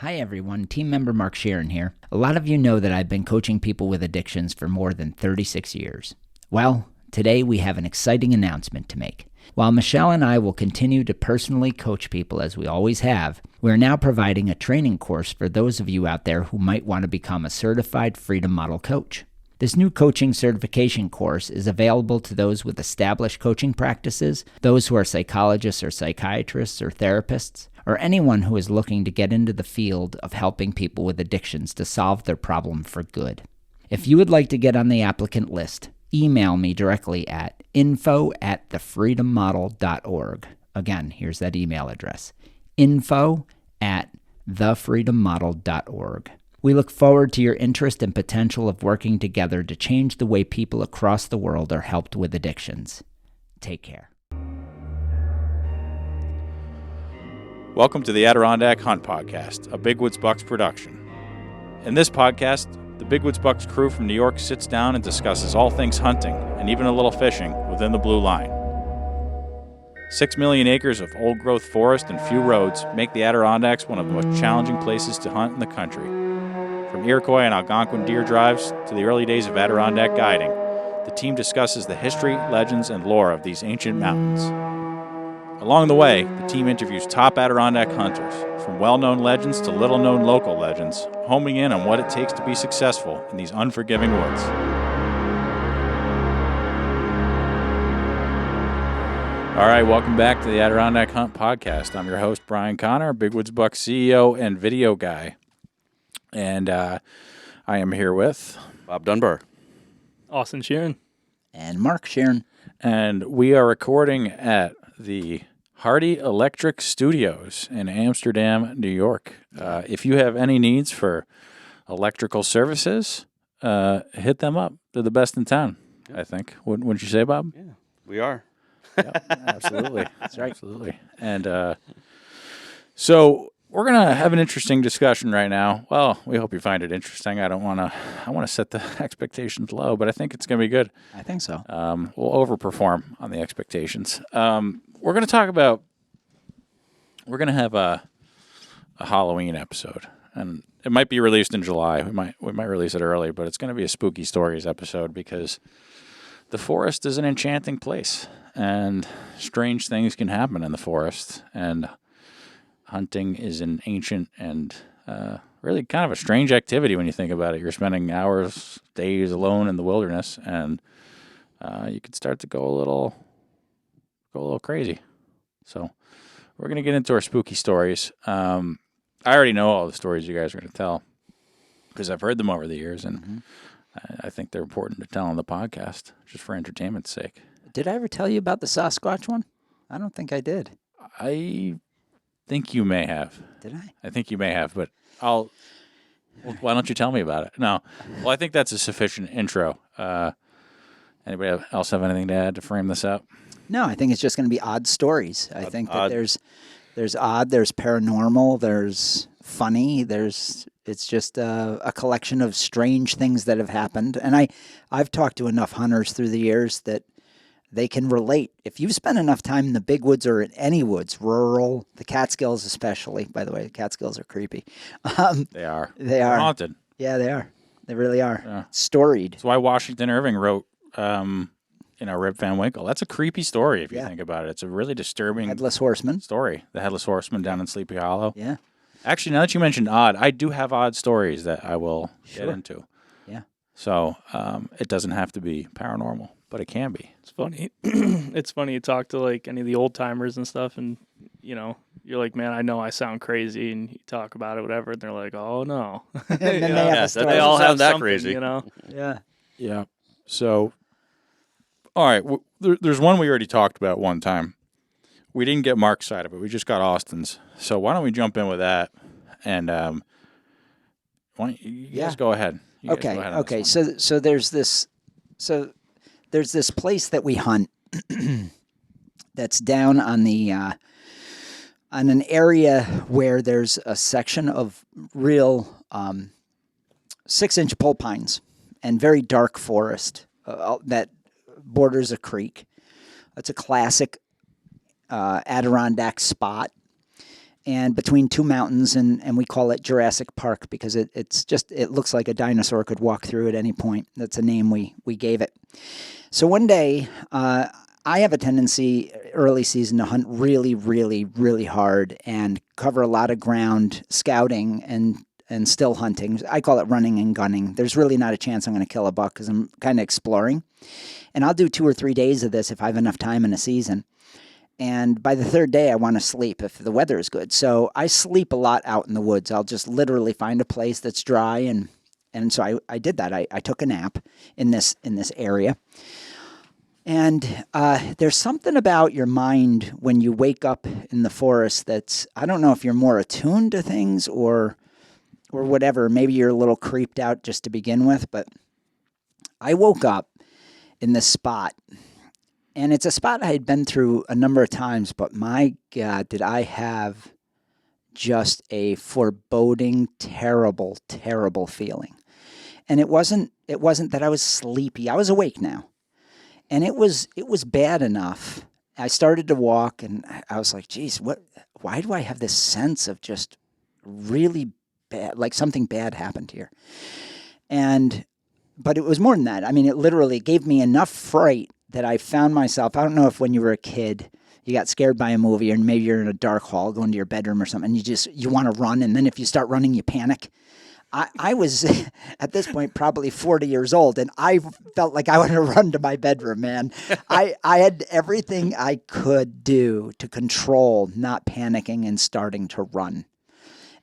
Hi everyone, team member Mark Sharon here. A lot of you know that I've been coaching people with addictions for more than 36 years. Well, today we have an exciting announcement to make. While Michelle and I will continue to personally coach people as we always have, we are now providing a training course for those of you out there who might want to become a certified Freedom Model coach. This new coaching certification course is available to those with established coaching practices, those who are psychologists or psychiatrists or therapists, or anyone who is looking to get into the field of helping people with addictions to solve their problem for good. If you would like to get on the applicant list, email me directly at info@thefreedommodel.org. Again, here's that email address, info@thefreedommodel.org. We look forward to your interest and potential of working together to change the way people across the world are helped with addictions. Take care. Welcome to the Adirondack Hunt Podcast, a Big Woods Bucks production. In this podcast, the Big Woods Bucks crew from New York sits down and discusses all things hunting and even a little fishing within the blue line. 6 million acres of old-growth forest and few roads make the Adirondacks one of the most challenging places to hunt in the country. From Iroquois and Algonquin deer drives to the early days of Adirondack guiding, the team discusses the history, legends, and lore of these ancient mountains. Along the way, the team interviews top Adirondack hunters, from well-known legends to little-known local legends, homing in on what it takes to be successful in these unforgiving woods. All right, welcome back to the Adirondack Hunt Podcast. I'm your host, Brian Connor, Big Woods Bucks CEO and video guy. And I am here with Bob Dunbar, Austin Sharon, And Mark Sharon. And we are recording at the Hardy Electric Studios in Amsterdam, New York. If you have any needs for electrical services, hit them up. They're the best in town, I think. Wouldn't you say, Bob? Yeah, we are. Yeah, absolutely. That's right. Absolutely. And so we're going to have an interesting discussion right now. Well, we hope you find it interesting. I want to set the expectations low, but I think it's going to be good. I think so. We'll overperform on the expectations. We're going to talk about, we're going to have a Halloween episode, and it might be released in July. We might release it early, but it's going to be a spooky stories episode because the forest is an enchanting place, and strange things can happen in the forest, and hunting is an ancient and really kind of a strange activity when you think about it. You're spending hours, days alone in the wilderness, and you could start to go a little crazy. So we're going to get into our spooky stories. I already know all the stories you guys are going to tell because I've heard them over the years, and I think they're important to tell on the podcast just for entertainment's sake. Did I ever tell you about the Sasquatch one? I don't think I did. I think you may have. Did I? I think you may have, but why don't you tell me about it? No. Well, I think that's a sufficient intro. Anybody else have anything to add to frame this up? No, I think it's just going to be odd stories. I think that there's odd, there's paranormal, there's funny, it's just a collection of strange things that have happened. And I've talked to enough hunters through the years that they can relate. If you've spent enough time in the big woods or in any woods, rural, the Catskills especially, by the way, the Catskills are creepy. They are. They are. Haunted. Yeah, they are. They really are. Yeah. Storied. That's why Washington Irving wrote, Rip Van Winkle. That's a creepy story if you think about it. It's a really disturbing Headless Horseman story. The Headless Horseman down in Sleepy Hollow. Yeah. Actually, now that you mentioned odd, I do have odd stories that I will get into. Yeah. So it doesn't have to be paranormal, but it can be. It's funny. It's funny you talk to like any of the old timers and stuff, and you're like, man, I know I sound crazy, and you talk about it, whatever, and they're like, oh no. And then they all have that something, crazy. Yeah. Yeah. So, all right. There's one we already talked about one time. We didn't get Mark's side of it. We just got Austin's. So why don't we jump in with that? And why don't you guys go ahead. Okay. So there's this place that we hunt that's down on the on an area where there's a section of real 6-inch pole pines and very dark forest that borders a creek. It's a classic Adirondack spot. and between two mountains, and we call it Jurassic Park because it looks like a dinosaur could walk through at any point. That's a name we gave it. So one day, I have a tendency early season to hunt really, really, really hard and cover a lot of ground scouting and still hunting. I call it running and gunning. There's really not a chance I'm going to kill a buck because I'm kind of exploring. And I'll do 2 or 3 days of this if I have enough time in a season. And by the third day, I want to sleep if the weather is good. So I sleep a lot out in the woods. I'll just literally find a place that's dry. And so I did that. I took a nap in this area. And there's something about your mind when you wake up in the forest that's, I don't know if you're more attuned to things or whatever. Maybe you're a little creeped out just to begin with. But I woke up in this spot. And it's a spot I had been through a number of times, but my God, did I have just a foreboding, terrible, terrible feeling. And it wasn't that I was sleepy. I was awake now. And it was bad enough. I started to walk and I was like, geez, why do I have this sense of just really bad, like something bad happened here? But it was more than that. I mean, it literally gave me enough fright that I found myself, I don't know if when you were a kid, you got scared by a movie or maybe you're in a dark hall going to your bedroom or something, and you want to run, and then if you start running, you panic. I was, at this point, probably 40 years old, and I felt like I wanted to run to my bedroom, man. I had everything I could do to control not panicking and starting to run.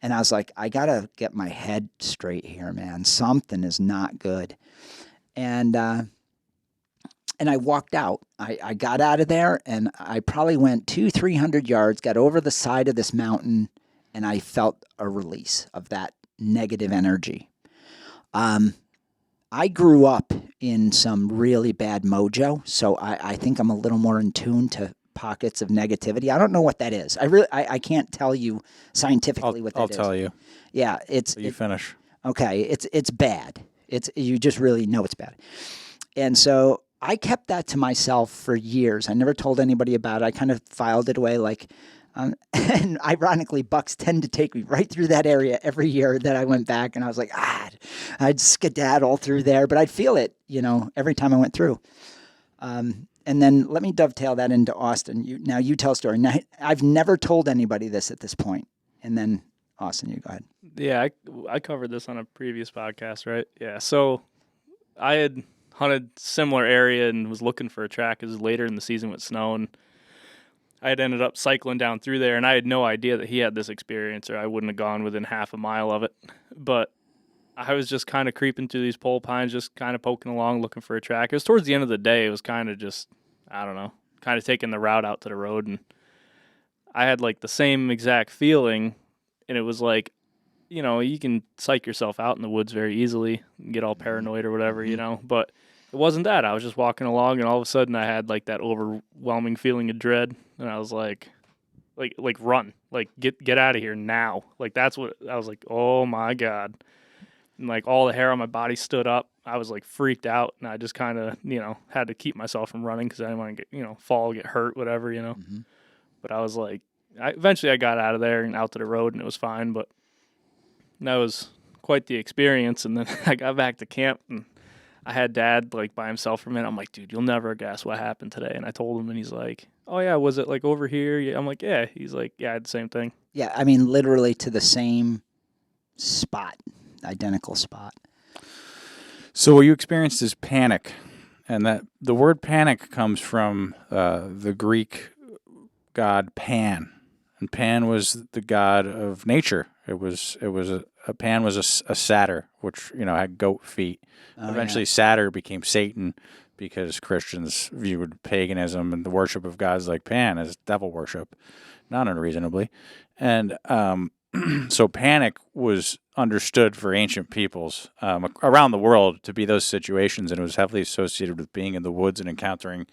And I was like, I got to get my head straight here, man. Something is not good. And I walked out. I got out of there, and I probably went 200-300 yards, got over the side of this mountain, and I felt a release of that negative energy. I grew up in some really bad mojo, so I think I'm a little more in tune to pockets of negativity. I don't know what that is. I can't tell you scientifically what that is. I'll tell you. Yeah, You finish. Okay, it's bad. You just really know it's bad. And so I kept that to myself for years. I never told anybody about it. I kind of filed it away and ironically, bucks tend to take me right through that area every year that I went back, and I was like, I'd skedaddle through there, but I'd feel it, every time I went through. And then let me dovetail that into Austin. You tell a story. Now, I've never told anybody this at this point. And then, Austin, you go ahead. Yeah, I covered this on a previous podcast, right? Yeah, so I had hunted similar area and was looking for a track. It was later in the season with snow, and I had ended up cycling down through there, and I had no idea that he had this experience, or I wouldn't have gone within half a mile of it. But I was just kind of creeping through these pole pines, just kind of poking along, looking for a track. It was towards the end of the day. It was kind of just, I don't know, kind of taking the route out to the road, and I had like the same exact feeling, and it was like, you can psych yourself out in the woods very easily and get all paranoid or whatever, but it wasn't that. I was just walking along, and all of a sudden I had like that overwhelming feeling of dread, and I was like run, like get out of here now. Like that's what I was like, oh my God. And like all the hair on my body stood up. I was like freaked out, and I just kind of, had to keep myself from running because I didn't want to get, fall, get hurt, whatever, Mm-hmm. But I was like, eventually I got out of there and out to the road, and it was fine, but that was quite the experience. And then I got back to camp, and I had Dad like by himself for a minute. I'm like, dude, you'll never guess what happened today. And I told him, and he's like, oh yeah, was it like over here? Yeah. I'm like, yeah. He's like, yeah, I had the same thing. Yeah, I mean, literally to the same spot, identical spot. So what you experienced is panic, and that the word panic comes from the Greek god Pan, and Pan was the god of nature. Pan was a satyr, which had goat feet. Eventually, Satyr became Satan because Christians viewed paganism and the worship of gods like Pan as devil worship, not unreasonably. And so panic was understood for ancient peoples around the world to be those situations, and it was heavily associated with being in the woods and encountering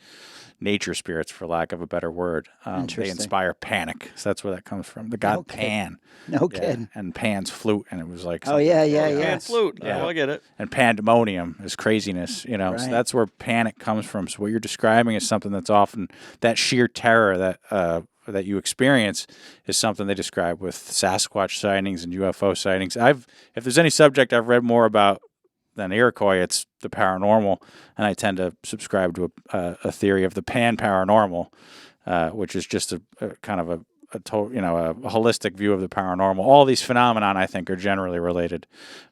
nature spirits, for lack of a better word. They inspire panic. So that's where that comes from. The god Pan. No kidding. And Pan's flute, and it was like... Pan's flute. Yeah. Oh, I get it. And pandemonium is craziness, Right. So that's where panic comes from. So what you're describing is something that's often that sheer terror, that that you experience is something they describe with Sasquatch sightings and UFO sightings. If there's any subject I've read more about than Iroquois, it's the paranormal, and I tend to subscribe to a theory of the pan-paranormal, which is just a kind of a holistic view of the paranormal. All these phenomenon, I think, are generally related,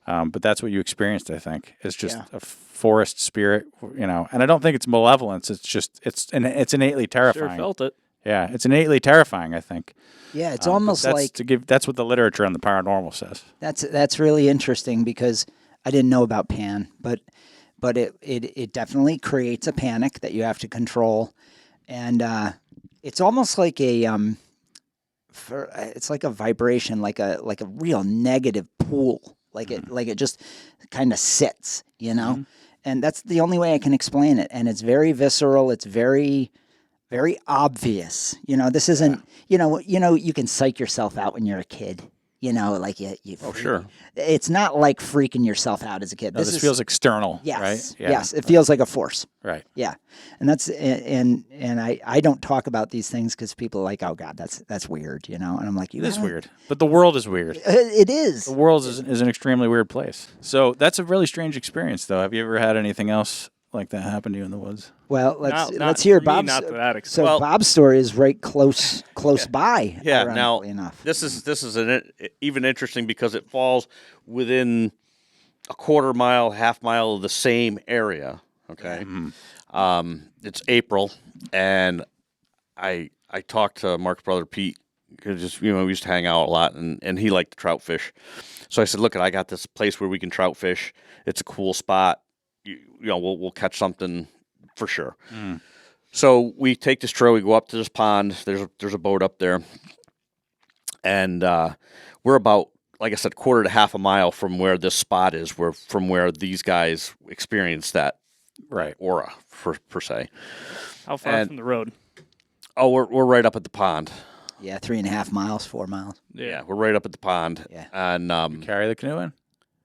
but that's what you experienced. I think it's just a forest spirit, and I don't think it's malevolence. It's just it's innately terrifying. Sure felt it. Yeah, it's innately terrifying, I think. Yeah, it's almost like that's what the literature on the paranormal says. That's really interesting because I didn't know about pan, but it definitely creates a panic that you have to control, and it's almost like it's like a vibration, like a real negative pool, like it just kind of sits, Mm-hmm. and that's the only way I can explain it, and it's very visceral, it's very very obvious. This isn't, you can psych yourself out when you're a kid. Like you Oh, sure. It's not like freaking yourself out as a kid. No, this feels external, yes, right? Yeah. Yes, it feels like a force. Right. Yeah, and that's and I don't talk about these things because people are like, oh God, that's weird, and I'm like, It is weird, but the world is weird. It is. The world is an extremely weird place. So that's a really strange experience, though. Have you ever had anything else like that happen to you in the woods? Well, Not let's hear for me, Bob's. not to that extent. So Well- Bob's story is right close by. Yeah. Now, ironically enough. this is even interesting because it falls within a quarter mile, half mile of the same area. Okay. It's April, and I talked to Mark's brother Pete because we used to hang out a lot, and he liked to trout fish. So I said, "Look, I got this place where we can trout fish. It's a cool spot. We'll catch something for sure." So we take this trail. We go up to this pond. There's a boat up there, and we're about, like I said, quarter to half a mile from where this spot is. From where these guys experienced that aura per se. How far from the road? Oh, we're right up at the pond. Yeah, 3.5 miles, 4 miles. Yeah, we're right up at the pond. Yeah. And Carry the canoe in?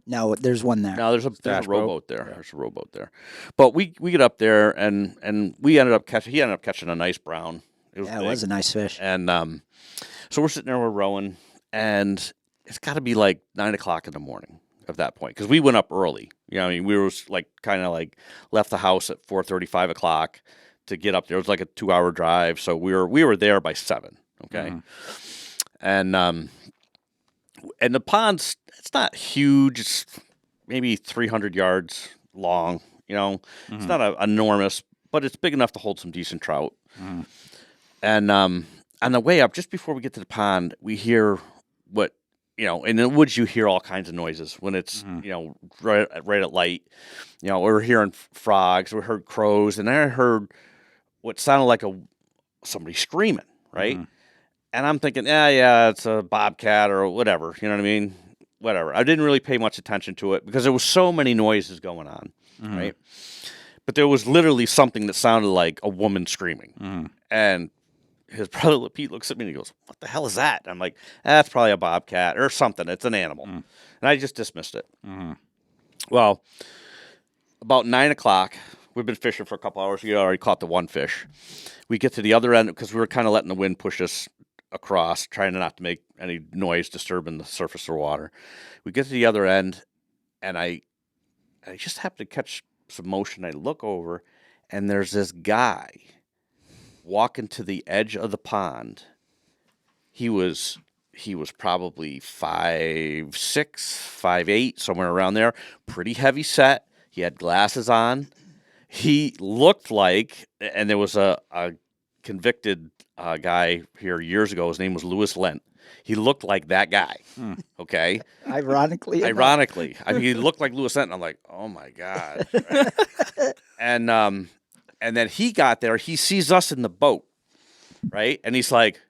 No, there's one there. no, there's a Stash rowboat boat. there. There's a rowboat there. But we get up there and he ended up catching a nice brown. It was Yeah, it big. was a nice fish. And so we're sitting there, we're rowing, and it's got to be like 9:00 in the morning at that point because we went up early. We were kind of left the house at 4:30, 5 o'clock to get up there. It was like a 2-hour drive, so we were there by 7. Okay, and the pond's, it's not huge. It's maybe 300 yards long. It's not enormous, but it's big enough to hold some decent trout. And on the way up, just before we get to the pond, we hear what, in the woods you hear all kinds of noises when it's, right at light. We're hearing frogs, we heard crows, and then I heard what sounded like somebody screaming, right? And I'm thinking, yeah, it's a bobcat or whatever, you know what I mean? Whatever. I didn't really pay much attention to it because there was so many noises going on, right? But there was literally something that sounded like a woman screaming. And his brother Pete looks at me and he goes, "What the hell is that?" And I'm like, "That's probably a bobcat or something. It's an animal." And I just dismissed it. Well, about 9:00, we've been fishing for a couple hours. We already caught the one fish. We get to the other end because we were kind of letting the wind push us across, trying not to make any noise disturbing the surface of the water. We get to the other end, and I just happen to catch some motion. I look over, and there's this guy walking to the edge of the pond. He was probably 5'6", 5'8", somewhere around there. Pretty heavy set. He had glasses on. He looked like, and there was a convicted guy here years ago. His name was Louis Lent. He looked like that guy. Okay. Ironically. I mean, he looked like Louis Lent. And I'm like, oh my God. Right? And then he got there. He sees us in the boat, right? And he's like,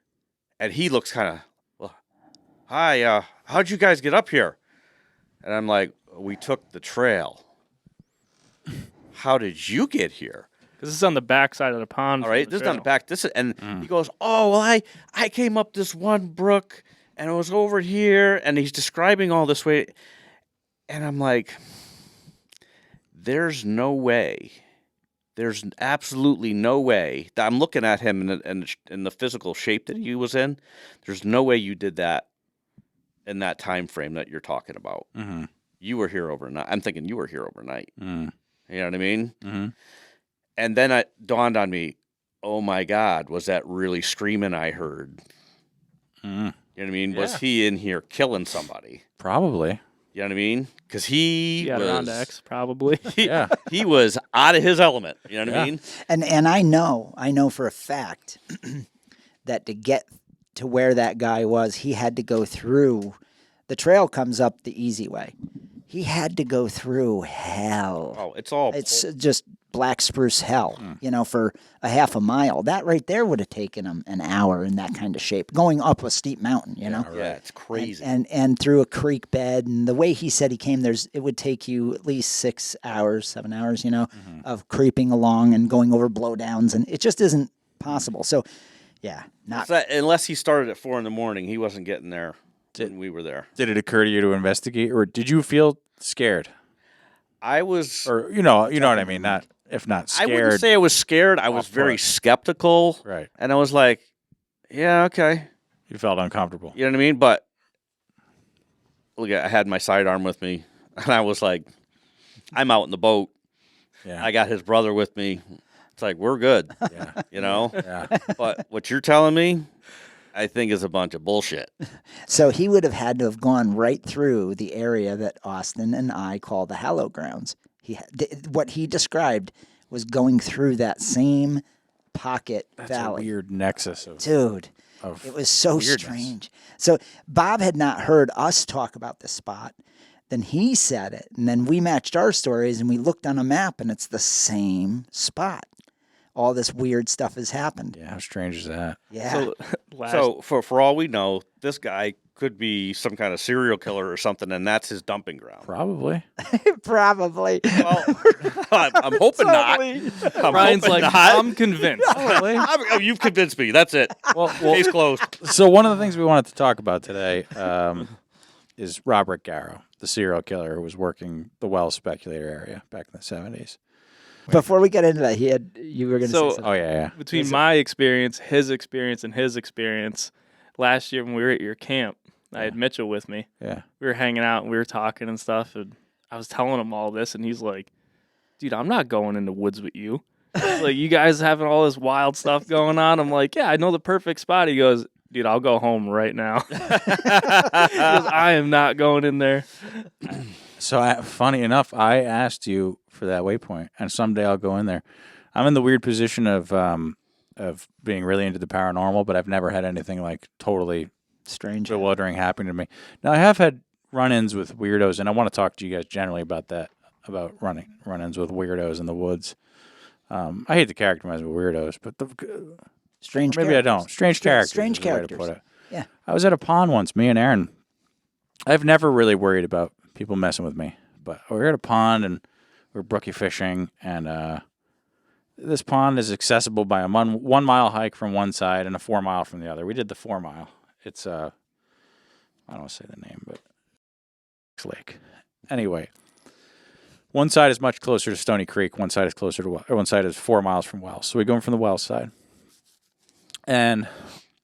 and he looks kind of, well, hi. How'd you guys get up here? And I'm like, we took the trail. How did you get here? Because this is on the back side of the pond. All right, this is on the back. He goes, oh, well, I came up this one brook, and it was over here, and he's describing all this way. And I'm like, there's no way There's absolutely no way that I'm looking at him in the physical shape that he was in. There's no way you did that in that time frame that you're talking about. Mm-hmm. You were here overnight. I'm thinking you were here overnight. Mm. You know what I mean? Mm-hmm. And then it dawned on me, oh my God, was that really screaming I heard? Mm. You know what I mean? Yeah. Was he in here killing somebody? Probably. You know what I mean? Because he Yeah, was Adirondacks, probably. Yeah. he was out of his element. You know what I Yeah. mean? And I know for a fact that to get to where that guy was, he had to go through. The trail comes up the easy way. He had to go through hell. Oh, it's all. It's just black spruce hell, for a half a mile. That right there would have taken him an hour in that kind of shape, going up a steep mountain, you know? Yeah, it's crazy. And through a creek bed. And the way he said he came, it would take you at least 6 hours, 7 hours, of creeping along and going over blowdowns. And it just isn't possible. So, yeah, not. Unless he started at 4 a.m, he wasn't getting there when we were there. Did it occur to you to investigate, or did you feel scared? I was. Or you know what I mean? Not if not I scared. wouldn't say I was scared. I was very skeptical. Right. And I was like, yeah, okay. You felt uncomfortable. You know what I mean? But look, I had my sidearm with me, and I was like, I'm out in the boat. Yeah. I got his brother with me. It's like, we're good. Yeah. You know? Yeah. But what you're telling me, I think is a bunch of bullshit. So he would have had to have gone right through the area that Austin and I call the Hallow Grounds. What he described was going through that same pocket That's valley. a weird nexus of Dude, of it was so weirdness. strange. So Bob had not heard us talk about the spot. Then he said it, and then we matched our stories, and we looked on a map, and it's the same spot. All this weird stuff has happened. Yeah, how strange is that? Yeah. So for all we know, this guy could be some kind of serial killer or something, and that's his dumping ground. Probably. Probably. Well, I'm hoping not. Ryan's like, not. I'm convinced. You've convinced me. That's it. Well, Case closed. so one of the things we wanted to talk about today is Robert Garrow, the serial killer who was working the Wells speculator area back in the 70s. Before we get into that, you were going to So- say something. Oh, yeah. Between my experience, and his experience, last year when we were at your camp, I had Mitchell with me. Yeah. We were hanging out and we were talking and stuff, and I was telling him all this, and he's like, dude, I'm not going in the woods with you. He's like, you guys having all this wild stuff going on? I'm like, yeah, I know the perfect spot. He goes, dude, I'll go home right now. He goes, I am not going in there. So, funny enough, I asked you for that waypoint, and someday I'll go in there. I'm in the weird position of being really into the paranormal, but I've never had anything like totally Strange. bewildering happen to me. Now, I have had run-ins with weirdos, and I want to talk to you guys generally about that, about run-ins with weirdos in the woods. I hate to characterize with weirdos, but Strange maybe characters. I don't. Strange characters. Strange is the way to characters. put it. Yeah. I was at a pond once, me and Aaron. I've never really worried about people messing with me, but we were at a pond and we were brookie fishing, and this pond is accessible by a 1 mile hike from one side and a 4 mile from the other. We did the 4 mile. It's I don't want to say the name, but it's Lake. Anyway, one side is much closer to Stony Creek. One side is closer to one side is 4 miles from Wells. So we go in from the Wells side, and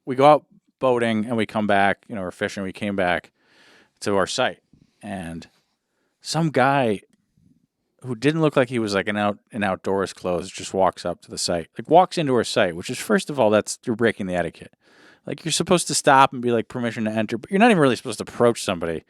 we go out boating, and we come back. We're fishing. We came back to our site, and some guy who didn't look like he was like in outdoors clothes just walks up to the site, like walks into our site, which is, first of all, you're breaking the etiquette. Like, you're supposed to stop and be like, permission to enter, but you're not even really supposed to approach somebody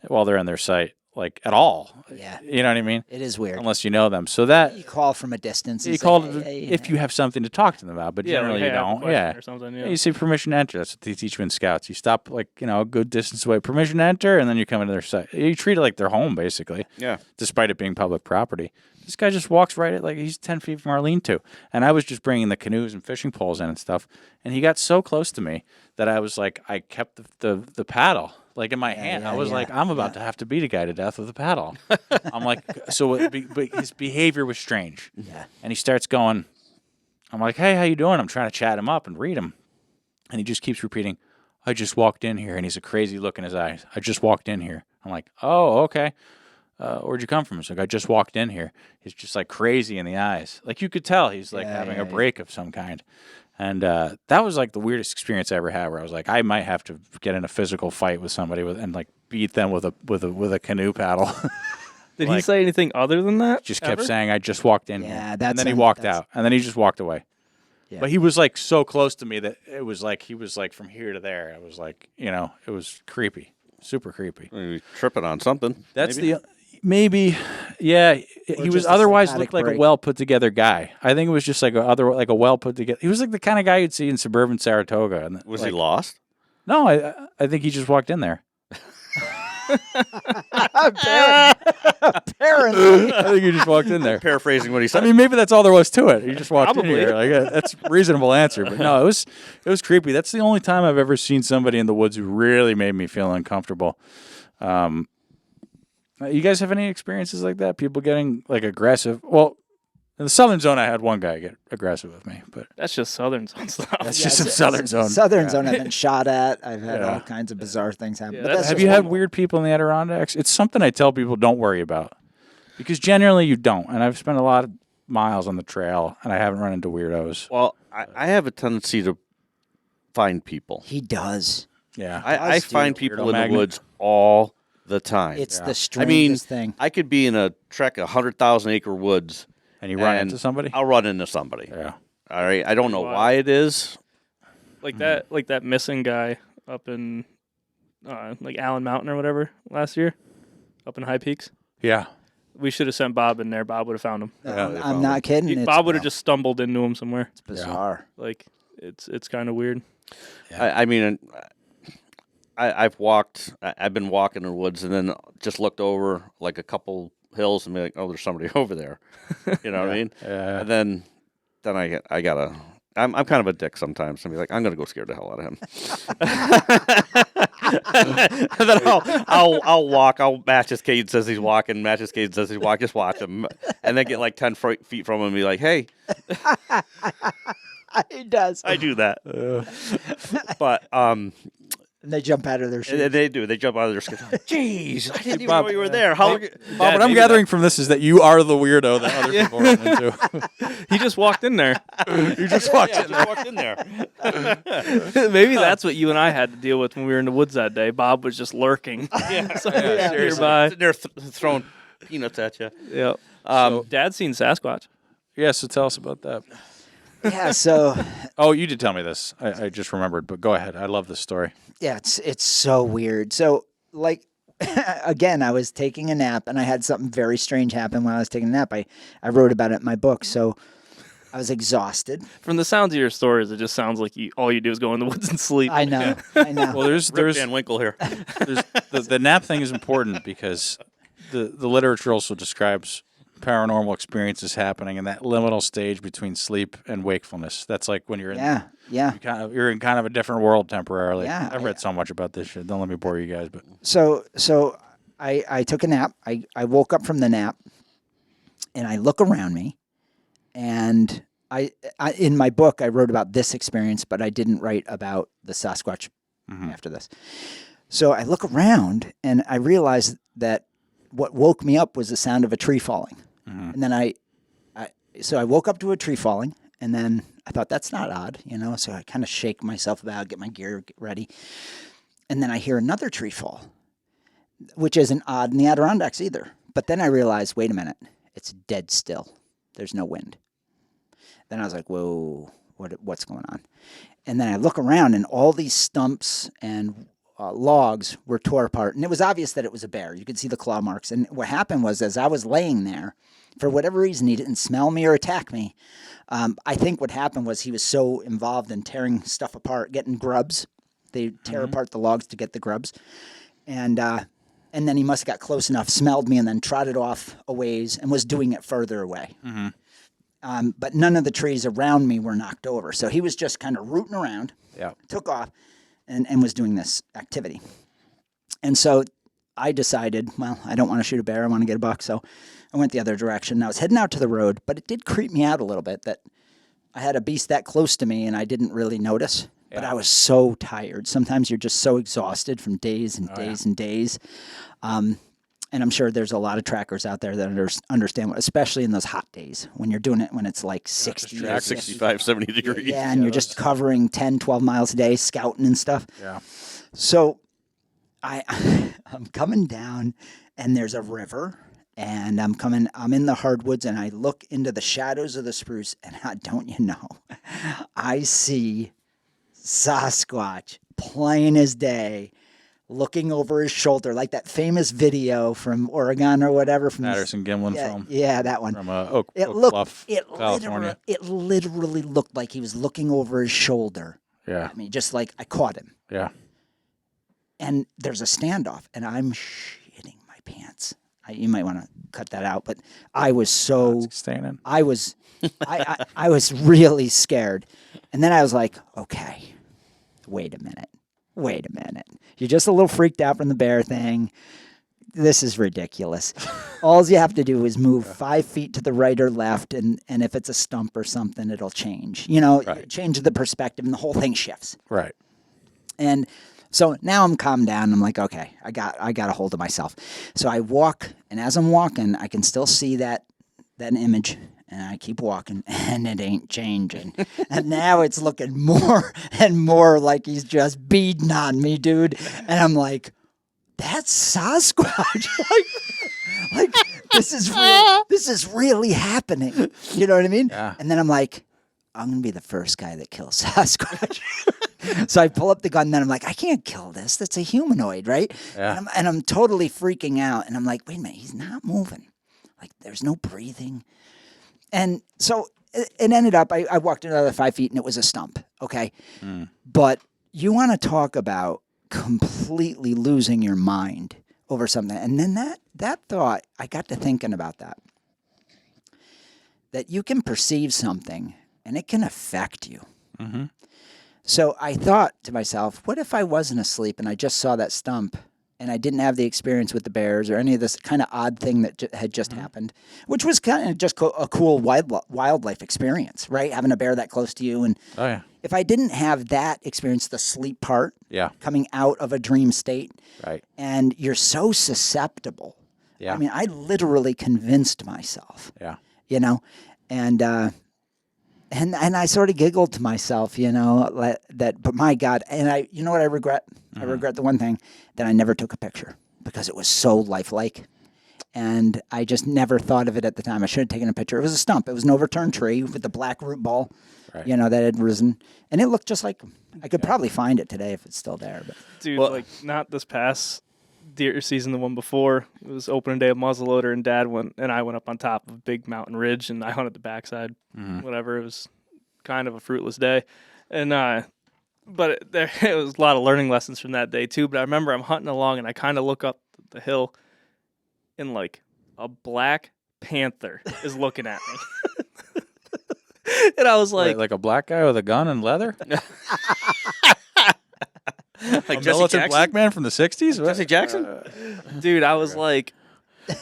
while they're in their site, like, at all. Yeah. You know what I mean? It is weird. Unless you know them. So that You call from a distance. and you say, call hey, if you have something to talk to them about, but generally like, you hey, I have a don't. question Yeah. or something. Yeah, you say permission to enter. That's what they teach you in Scouts. You stop a good distance away, permission to enter, and then you come into their site. You treat it like their home, basically. Yeah. Despite it being public property. This guy just walks right at, like, he's 10 feet from our lean-to. And I was just bringing the canoes and fishing poles in and stuff. And he got so close to me that I was like, I kept the paddle, like, in my hand. I was like, I'm about to have to beat a guy to death with a paddle. I'm like, but his behavior was strange. Yeah. And he starts going, I'm like, hey, how you doing? I'm trying to chat him up and read him. And he just keeps repeating, I just walked in here. And he's a crazy look in his eyes. I just walked in here. I'm like, oh, okay. where'd you come from? He's like, I just walked in here. He's just like crazy in the eyes. Like you could tell he's like having a break of some kind. And that was like the weirdest experience I ever had, where I was like, I might have to get in a physical fight with somebody and like beat them with a canoe paddle. Did he say anything other than that? Just kept saying, I just walked in here. And then he walked out. And then he just walked away. Yeah. But he was like so close to me that it was like he was like from here to there. I was like, it was creepy. Super creepy. Maybe tripping on something. That's maybe, yeah. He was otherwise looked like a well put together guy. I think it was just like a well put together. He was like the kind of guy you'd see in suburban Saratoga. And was he lost? No, I think he just walked in there. Apparently. I think he just walked in there. Paraphrasing what he said. I mean, maybe that's all there was to it. He just walked in here. Like, that's a reasonable answer. But no, it was creepy. That's the only time I've ever seen somebody in the woods who really made me feel uncomfortable. You guys have any experiences like that? People getting like aggressive? Well, in the Southern Zone, I had one guy get aggressive with me, but that's just Southern Zone stuff. That's just some Southern Zone. Southern Zone, I've been shot at. I've had all kinds of bizarre things happen. Yeah, have you had weird people in the Adirondacks? It's something I tell people don't worry about, because generally you don't. And I've spent a lot of miles on the trail, and I haven't run into weirdos. Well, I have a tendency to find people. He does. Yeah, I find people in the woods all the time. It's the strangest thing. I could be in a trek 100,000 acre woods. And you run into somebody? I'll run into somebody. Yeah. All right. I don't know why it is. Like that missing guy up in like Allen Mountain or whatever last year, up in High Peaks. Yeah. We should have sent Bob in there. Bob would have found him. I'm not kidding. Bob would have just stumbled into him somewhere. It's bizarre. Yeah. Like it's kind of weird. Yeah. I mean, I've been walking in the woods and then just looked over like a couple hills and be like, oh, there's somebody over there. You know what I mean? Yeah. And then I gotta. I'm kind of a dick sometimes. And be like, I'm gonna go scare the hell out of him. And then I'll walk. I'll match his Cade says he's walking. Match his Cade says he's walking. Just watch him, and then get like 10 feet from him and be like, hey. He does. I do that. But and they jump out of their shoes. They do. They jump out of their skins. Jeez, I didn't even know you were there. Bob, what I'm gathering from this is that you are the weirdo that other people run into. He just walked in there. You just walked in there. Maybe that's what you and I had to deal with when we were in the woods that day. Bob was just lurking. Nearby. Sitting there throwing peanuts at you. Yeah. Dad's seen Sasquatch. Yeah, so tell us about that. Yeah, so... Oh, you did tell me this. I just remembered, but go ahead. I love this story. Yeah, it's so weird. So, like, again, I was taking a nap, and I had something very strange happen while I was taking a nap. I wrote about it in my book, so I was exhausted. From the sounds of your stories, it just sounds like all you do is go in the woods and sleep. I know. Well, there's Van Winkle here. The nap thing is important because the literature also describes paranormal experiences happening in that liminal stage between sleep and wakefulness. That's like when you're in you're in kind of a different world temporarily. Yeah, I've read so much about this shit. Don't let me bore you guys. But so I took a nap. I woke up from the nap, and I look around me, and I in my book I wrote about this experience, but I didn't write about the Sasquatch after this. So I look around, and I realized that what woke me up was the sound of a tree falling. And then I woke up to a tree falling, and then I thought, that's not odd, so I kind of shake myself about, get my gear ready. And then I hear another tree fall, which isn't odd in the Adirondacks either. But then I realized, wait a minute, it's dead still. There's no wind. Then I was like, whoa, what's going on? And then I look around, and all these stumps and logs were tore apart. And it was obvious that it was a bear. You could see the claw marks. And what happened was, as I was laying there, for whatever reason, he didn't smell me or attack me. I think what happened was he was so involved in tearing stuff apart, getting grubs. They tear apart the logs to get the grubs. And then he must have got close enough, smelled me, and then trotted off a ways and was doing it further away. But none of the trees around me were knocked over. So he was just kind of rooting around, took off, and was doing this activity. And so I decided, well, I don't want to shoot a bear. I want to get a buck. So I went the other direction. I was heading out to the road, but it did creep me out a little bit that I had a beast that close to me and I didn't really notice. But I was so tired. Sometimes you're just so exhausted from days and days and days. and I'm sure there's a lot of trackers out there that understand, especially in those hot days when you're doing it when it's like 60 or 65, 70 degrees. Yeah, and you're just covering 10, 12 miles a day, scouting and stuff. Yeah. So I'm coming down, and there's a river, and I'm in the hardwoods, and I look into the shadows of the spruce, and don't you know, I see Sasquatch plain as day, looking over his shoulder, like that famous video from Oregon or whatever. From Patterson Gimlin film. Yeah, that one. From Oak Bluff, California. It literally looked like he was looking over his shoulder. Yeah. I mean, just like I caught him. Yeah. And there's a standoff, and I'm shitting my pants. You might want to cut that out, but I was so Staying in. I was really scared. And then I was like, okay, wait a minute. You're just a little freaked out from the bear thing. This is ridiculous. All you have to do is move 5 feet to the right or left, and if it's a stump or something, it'll change. Change the perspective, and the whole thing shifts. Right. And so now I'm calmed down. I'm like, okay, I got a hold of myself. So I walk, and as I'm walking, I can still see that image, and I keep walking, and it ain't changing. And now it's looking more and more like he's just beating on me, dude. And I'm like, that's Sasquatch. like this is really happening. You know what I mean? Yeah. And then I'm like, I'm gonna be the first guy that kills Sasquatch. So I pull up the gun, and then I'm like, I can't kill this. That's a humanoid, right? Yeah. And I'm totally freaking out. And I'm like, wait a minute, he's not moving. Like, there's no breathing. And so it ended up, I walked another 5 feet, and it was a stump, okay? But you want to talk about completely losing your mind over something. And then that thought, I got to thinking about that you can perceive something, and it can affect you. Mm-hmm. So I thought to myself, what if I wasn't asleep and I just saw that stump and I didn't have the experience with the bears or any of this kind of odd thing that had just happened, which was kind of just a cool wildlife experience, right? Having a bear that close to you. And Oh, yeah. if I didn't have that experience, the sleep part, Yeah. coming out of a dream state, Right. and you're so susceptible. Yeah. I mean, I literally convinced myself, Yeah. and I sort of giggled to myself, that, but my God, and you know what I regret? I regret the one thing, that I never took a picture because it was so lifelike. And I just never thought of it at the time. I should have taken a picture. It was a stump. It was an overturned tree with the black root ball, Right. that had risen. And it looked just like, I could probably find it today if it's still there. But Dude, not this past deer season, the one before. It was opening day of muzzleloader, and Dad and I went up on top of a big mountain ridge, and I hunted the backside. Whatever, it was kind of a fruitless day, and but it was a lot of learning lessons from that day too. But I remember I'm hunting along, and I kind of look up the hill, and like a black panther is looking at me, and I was like a black guy with a gun and leather? Like A Jesse militant Jackson? black man from the 60s? Jesse Jackson? dude, I was like,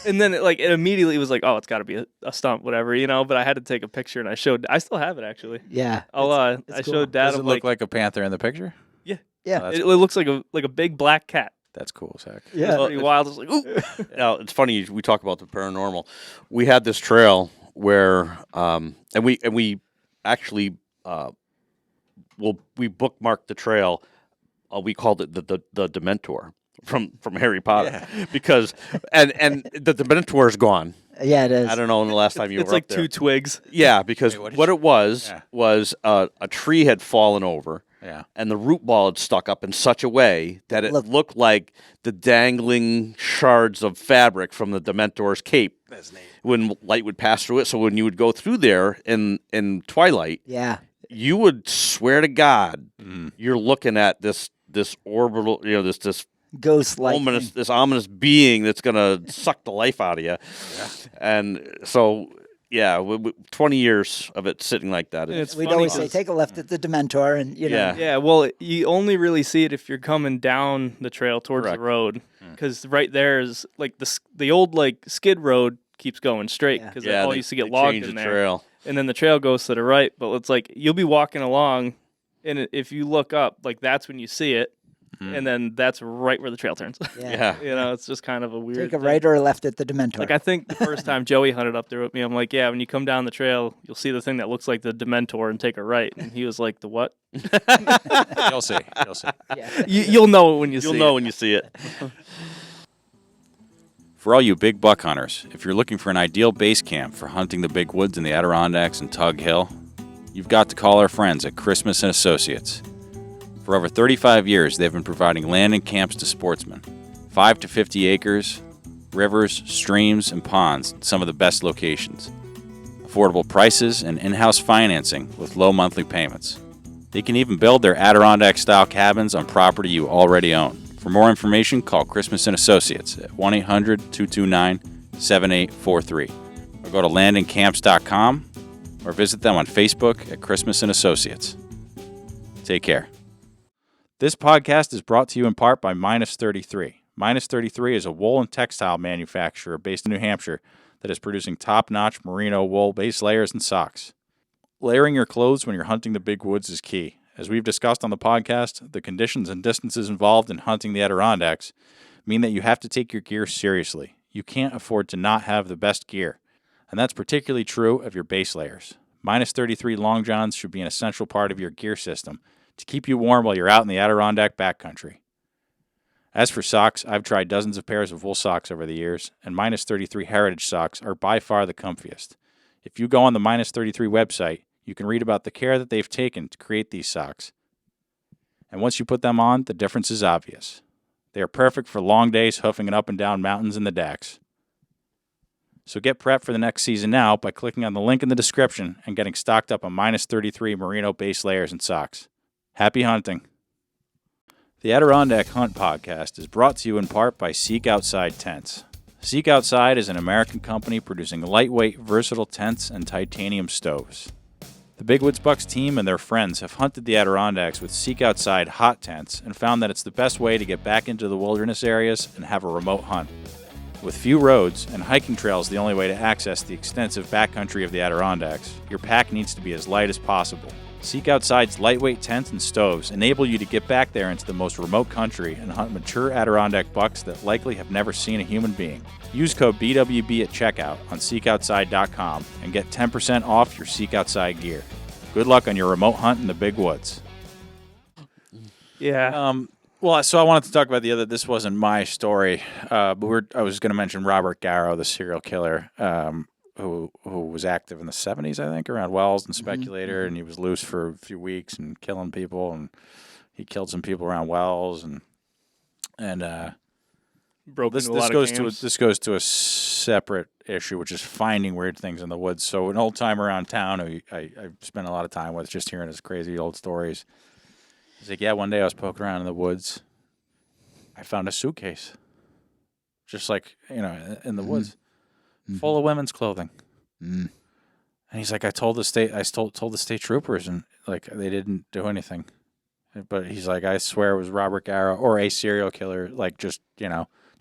and then it immediately was like, oh, it's got to be a stump, whatever, But I had to take a picture, and I still have it actually. yeah. I it's cool. showed Dad. Does it look like a panther in the picture? Yeah. Oh, It looks like a big black cat. That's cool, Zach. Yeah. It's pretty wild. It's like, ooh. Now, it's funny we talk about the paranormal. We had this trail where, and we actually, we bookmarked the trail. We called it the Dementor from Harry Potter because, and the Dementor is gone. Yeah, it is. I don't know when the last time you It's were like up there. 2 twigs. Yeah, because what it was a tree had fallen over. Yeah. And the root ball had stuck up in such a way that it looked like the dangling shards of fabric from the Dementor's cape. That's neat. When light would pass through it. So when you would go through there in twilight, Yeah. you would swear to God you're looking at this orbital, this Ghost-like. ominous being that's gonna suck the life out of you. Yeah. And so 20 years of it sitting like that. And it's We'd funny always say, 'cause- take a left at the Dementor, and Yeah. Yeah, well, you only really see it if you're coming down the trail towards Correct. the road, because right there is like the old like skid road keeps going straight because all they- used to get they logged changed in the there, trail. and then the trail goes to the right. But it's like you'll be walking along, and if you look up, like that's when you see it, and then that's right where the trail turns. Yeah. You know, it's just kind of a weird Take a thing. right or a left at the Dementor. Like, I think the first time Joey hunted up there with me, I'm like, yeah, when you come down the trail, you'll see the thing that looks like the Dementor and take a right. And he was like, the what? You'll see. You'll see. You'll know it when you see You'll it. know when you see it. For all you big buck hunters, if you're looking for an ideal base camp for hunting the big woods in the Adirondacks and Tug Hill, you've got to call our friends at Christmas & Associates. For over 35 years, they've been providing land and camps to sportsmen. 5 to 50 acres, rivers, streams, and ponds in some of the best locations. Affordable prices and in-house financing with low monthly payments. They can even build their Adirondack-style cabins on property you already own. For more information, call Christmas & Associates at 1-800-229-7843 or go to landandcamps.com or visit them on Facebook at Christmas & Associates. Take care. This podcast is brought to you in part by Minus 33. Minus 33 is a wool and textile manufacturer based in New Hampshire that is producing top-notch merino wool base layers and socks. Layering your clothes when you're hunting the big woods is key. As we've discussed on the podcast, the conditions and distances involved in hunting the Adirondacks mean that you have to take your gear seriously. You can't afford to not have the best gear, and that's particularly true of your base layers. Minus 33 long johns should be an essential part of your gear system to keep you warm while you're out in the Adirondack backcountry. As for socks, I've tried dozens of pairs of wool socks over the years, and Minus 33 Heritage socks are by far the comfiest. If you go on the Minus 33 website, you can read about the care that they've taken to create these socks. And once you put them on, the difference is obvious. They are perfect for long days hoofing it up and down mountains in the Dacks. So get prepped for the next season now by clicking on the link in the description and getting stocked up on Minus 33 merino base layers and socks. Happy hunting. The Adirondack Hunt Podcast is brought to you in part by Seek Outside Tents. Seek Outside is an American company producing lightweight, versatile tents and titanium stoves. The Big Woods Bucks team and their friends have hunted the Adirondacks with Seek Outside hot tents and found that it's the best way to get back into the wilderness areas and have a remote hunt. With few roads and hiking trails the only way to access the extensive backcountry of the Adirondacks, your pack needs to be as light as possible. Seek Outside's lightweight tents and stoves enable you to get back there into the most remote country and hunt mature Adirondack bucks that likely have never seen a human being. Use code BWB at checkout on SeekOutside.com and get 10% off your Seek Outside gear. Good luck on your remote hunt in the big woods. Yeah. Well, so I wanted to talk about this wasn't my story, but I was going to mention Robert Garrow, the serial killer, who was active in the 70s, I think, around Wells and Speculator, and he was loose for a few weeks and killing people, and he killed some people around Wells, and Broke this into a lot goes of camps. this goes to a separate issue, which is finding weird things in the woods. So an old timer around town who I spent a lot of time with, just hearing his crazy old stories. He's like, yeah, one day I was poking around in the woods. I found a suitcase, just like, in the woods, full of women's clothing. And he's like, I told the state troopers, and like they didn't do anything. But he's like, I swear it was Robert Garrow or a serial killer, like just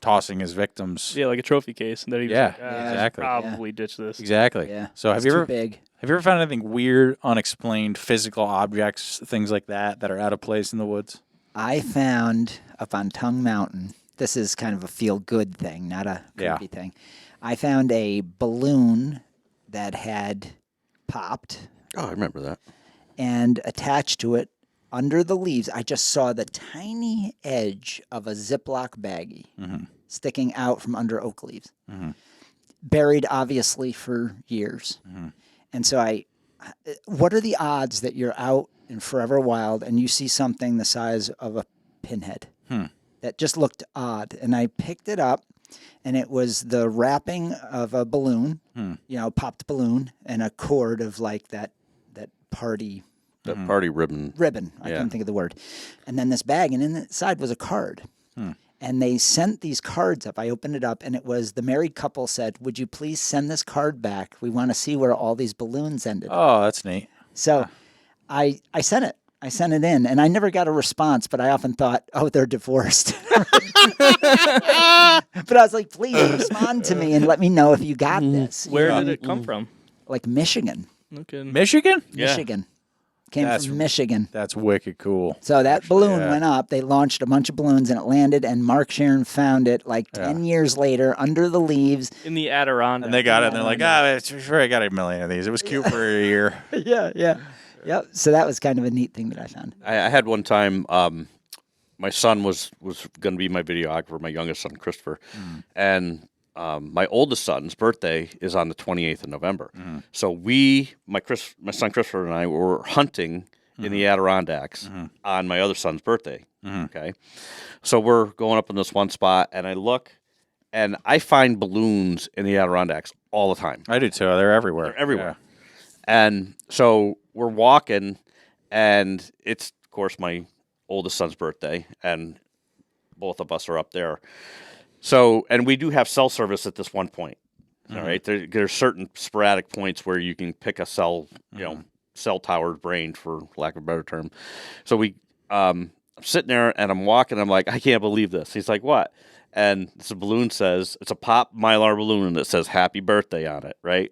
tossing his victims. Yeah, like a trophy case. And then he was like, exactly. probably ditch this. Exactly. Yeah. So have you ever big. Have you ever found anything weird, unexplained, physical objects, things like that are out of place in the woods? I found up on Tongue Mountain, this is kind of a feel-good thing, not a creepy thing. I found a balloon that had popped. Oh, I remember that. And attached to it, under the leaves, I just saw the tiny edge of a Ziploc baggie sticking out from under oak leaves. Buried, obviously, for years. And so what are the odds that you're out in Forever Wild and you see something the size of a pinhead that just looked odd? And I picked it up, and it was the wrapping of a balloon, popped balloon, and a cord of like that party. The party ribbon. I couldn't think of the word. And then this bag, and inside was a card. And they sent these cards up. I opened it up, and it was the married couple said, would you please send this card back? We want to see where all these balloons ended. Oh, that's neat. So I sent it. I sent it in, and I never got a response, but I often thought, oh, they're divorced. But I was like, please respond to me and let me know if you got this. Where did it come from? Like Michigan. Okay. Michigan? Yeah. Michigan. came from Michigan. That's wicked cool. So that actually, balloon went up. They launched a bunch of balloons, and it landed, and Mark Sharon found it like 10 years later under the leaves. In the Adirondack. And they got it, and they're like, it's sure I got a million of these. It was cute for a year. Yeah. Yep. So that was kind of a neat thing that I found. I had one time, my son was going to be my videographer, my youngest son, Christopher. And my oldest son's birthday is on the 28th of November. So my son Christopher and I were hunting in the Adirondacks on my other son's birthday. Okay. So we're going up in this one spot, and I look, and I find balloons in the Adirondacks all the time. I do too. They're everywhere. They're everywhere. And so we're walking, and it's, of course, my oldest son's birthday, and both of us are up there. So, and we do have cell service at this one point. All right, there's certain sporadic points where you can pick a cell, cell tower range, for lack of a better term. So I'm sitting there, and I'm walking. I'm like, I can't believe this. He's like, what? And it's a balloon it's a pop Mylar balloon that says happy birthday on it, right?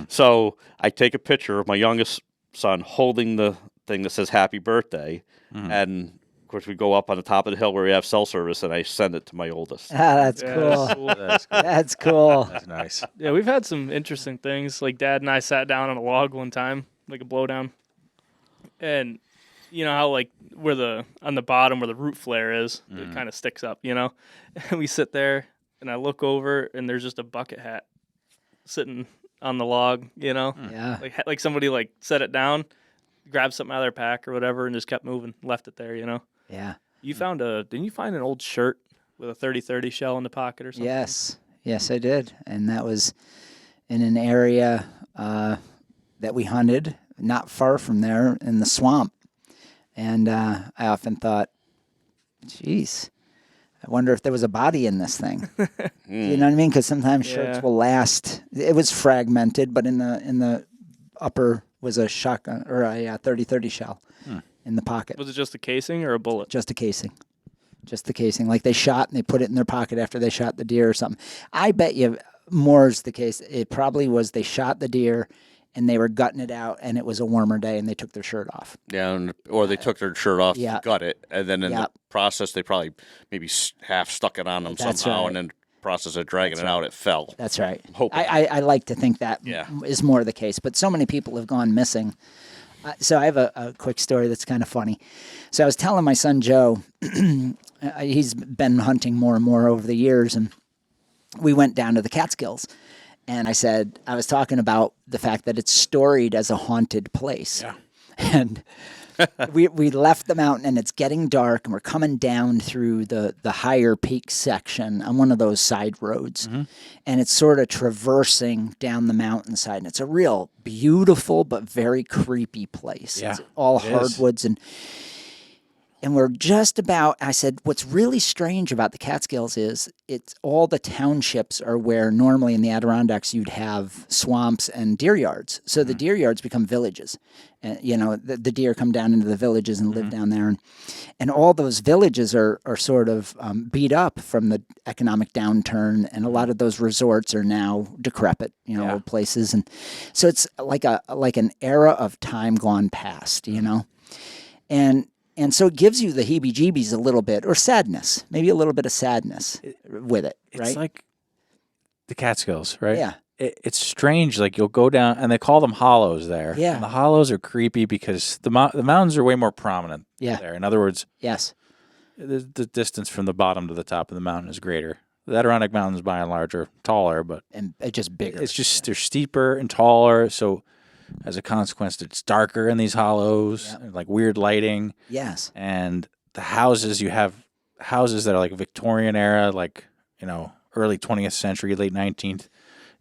So I take a picture of my youngest son holding the thing that says happy birthday, and of course we go up on the top of the hill where we have cell service, and I send it to my oldest. That's cool. That's cool. That's nice. Yeah, we've had some interesting things. Like Dad and I sat down on a log one time, like a blowdown, and you know how like on the bottom where the root flare is, it kind of sticks up, and we sit there, and I look over, and there's just a bucket hat sitting on the log, Yeah. like somebody like set it down, grabbed something out of their pack or whatever, and just kept moving, left it there, Yeah. You didn't you find an old shirt with a 30-30 shell in the pocket or something? Yes, I did, and that was in an area that we hunted, not far from there in the swamp. And I often thought, geez, I wonder if there was a body in this thing. You know what I mean? Because sometimes shirts will last. It was fragmented, but in the upper was a shotgun or a 30-30 shell in the pocket. Was it just a casing or a bullet? Just a casing. Just the casing. Like they shot and they put it in their pocket after they shot the deer or something. I bet you more is the case. It probably was they shot the deer and they were gutting it out, and it was a warmer day, and they took their shirt off. Yeah, or they took their shirt off, gut it, and then in the process, they probably maybe half stuck it on them somehow, and then process of dragging it out, it fell. That's right. I like to think that is more the case, but so many people have gone missing. So I have a quick story that's kind of funny. So I was telling my son Joe, he's been hunting more and more over the years, and we went down to the Catskills. And I was talking about the fact that it's storied as a haunted place. Yeah. And we left the mountain, and it's getting dark, and we're coming down through the higher peak section on one of those side roads. And it's sort of traversing down the mountainside. And it's a real beautiful but very creepy place. Yeah, it's all hardwoods. And we're just about, I said, what's really strange about the Catskills is it's all the townships are where normally in the Adirondacks you'd have swamps and deer yards. So the deer yards become villages. And, the deer come down into the villages and live down there. And all those villages are sort of beat up from the economic downturn. And a lot of those resorts are now decrepit, old places. And so it's like an era of time gone past, And so it gives you the heebie-jeebies a little bit, or sadness, maybe a little bit of sadness with it, right? It's like the Catskills, right? Yeah. It's strange. Like you'll go down, and they call them hollows there. Yeah. And the hollows are creepy because the mountains are way more prominent there. In other words, yes, the distance from the bottom to the top of the mountain is greater. The Adirondack Mountains, by and large, are taller, but and it's just bigger. It's just they're steeper and taller, so as a consequence, it's darker in these hollows, like weird lighting. Yes. And the houses, you have houses that are like Victorian era, like, early 20th century, late 19th,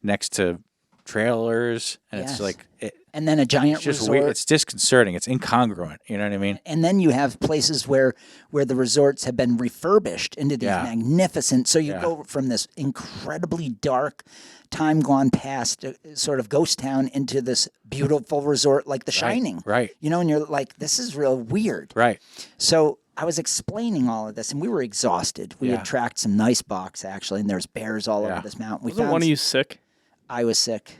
next to trailers. And it's like... and then a giant it's just resort. Weird. It's disconcerting. It's incongruent. You know what I mean? And then you have places where the resorts have been refurbished into these magnificent... So you go from this incredibly dark... time gone past, sort of ghost town, into this beautiful resort like The Shining. Right. And you're like, this is real weird. Right. So I was explaining all of this, and we were exhausted. We had tracked some nice bucks, actually, and there's bears all over this mountain. Wasn't one of you sick? I was sick.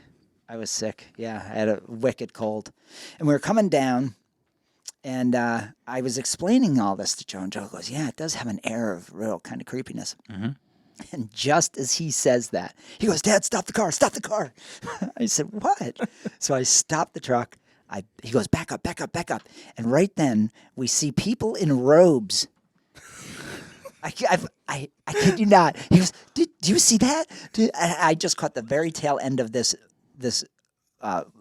Yeah, I had a wicked cold. And we were coming down, And I was explaining all this to Joe, and Joe goes, yeah, it does have an air of real kind of creepiness. Mm-hmm. And just as he says that, he goes, Dad, stop the car, stop the car. I said, what? So I stopped the truck. He goes, back up, back up, back up. And right then, we see people in robes. I kid you not. He goes, do you see that? I just caught the very tail end of this